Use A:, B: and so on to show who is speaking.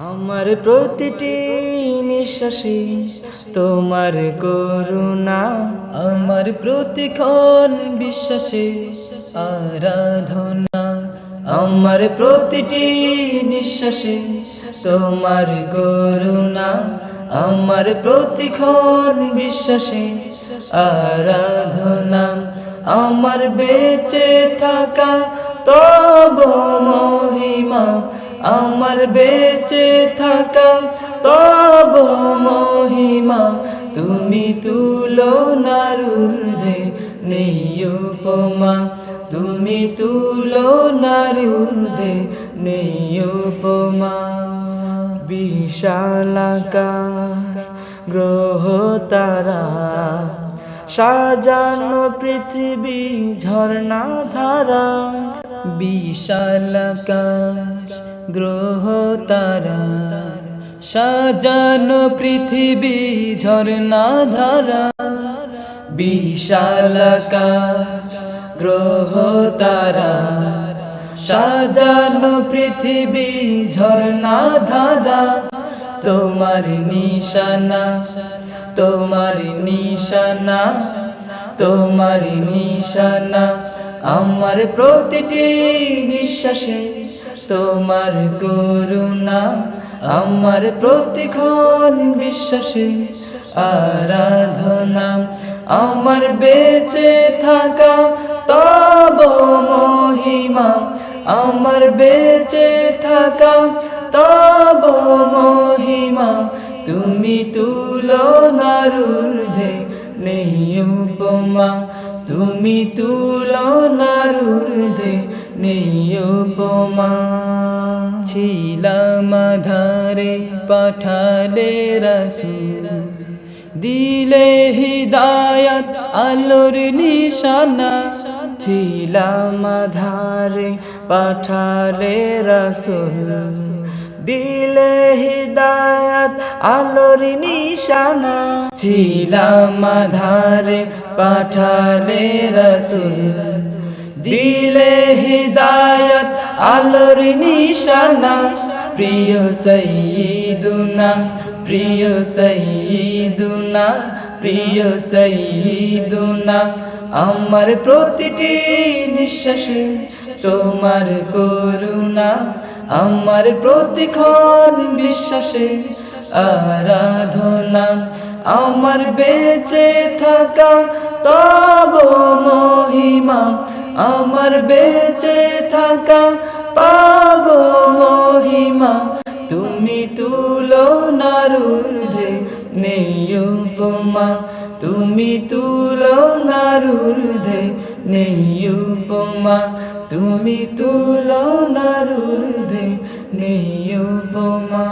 A: আমার প্রতিটি নিঃশ্বাসে তোমার করুণা,
B: আমার প্রতিক্ষণ বিশ্বাসে আরাধনা।
A: আমার প্রতিটি নিঃশ্বাসে তোমার করুণা, আমার প্রতিক্ষণ বিশ্বাসে আরাধনা। আমার বেঁচে থাকা তব মহিমা, আমার বেঁচে থাকা তব মহিমা। তুমি তুলনার ঊর্ধ্বে নেই উপমা, তুমি তুলনার ঊর্ধ্বে নেই উপমা। বিশাল আকাশ গ্রহ তারা সাজানো পৃথিবী ঝর্ণা ধারা,
B: বিশাল আকাশ গ্রহ তারা সাজানো পৃথিবী ঝর্ণা ধারা।
A: বিশাল আকাশ গ্রহ তারা সাজানো পৃথিবী ঝর্ণা ধারা। তোমার নিশানা, তোমার নিশানা, তোমার নিশানা। আমার প্রতিটি নিঃশ্বাসে তোমার করুণা, আমার প্রতিক্ষণ বিশ্বাসে আরাধনা। আমার বেঁচে থাকা তব মহিমা, আমার বেঁচে থাকা তব মহিমা। তুমি তুলনার ঊর্ধ্বে নেই উপমা, তুমি তুলনার ঊর্ধ্বে নেই উপমা।
B: ছিলাম আঁধারে পাঠালে রাসূল, দিলে হিদায়াত আলোর নিশানা।
A: ছিলাম আঁধারে পাঠালে রাসূল, দিলে হিদায়াত আলোর নিশানা। ছিলাম আঁধারে পাঠালে রাসূল, দিলে হিদায়াত আলোর নিশানা। প্রিয় সাইয়্যিদুনা, প্রিয় সাইয়্যিদুনা, প্রিয় সাইয়্যিদুনা। আমার প্রতিটি নিঃশ্বাসে তোমার করুণা, আমার প্রতিক্ষণ বিশ্বাসে আরাধনা। আমার বেঁচে থাকা তব মহিমা, আমার বেঁচে থাকা পাব মহিমা। তুমি তুলনার ঊর্ধ্বে নেই উপমা, তুমি তুলনার ঊর্ধ্বে নেই উপমা, তুমি তুলনার ঊর্ধ্বে নেই উপমা।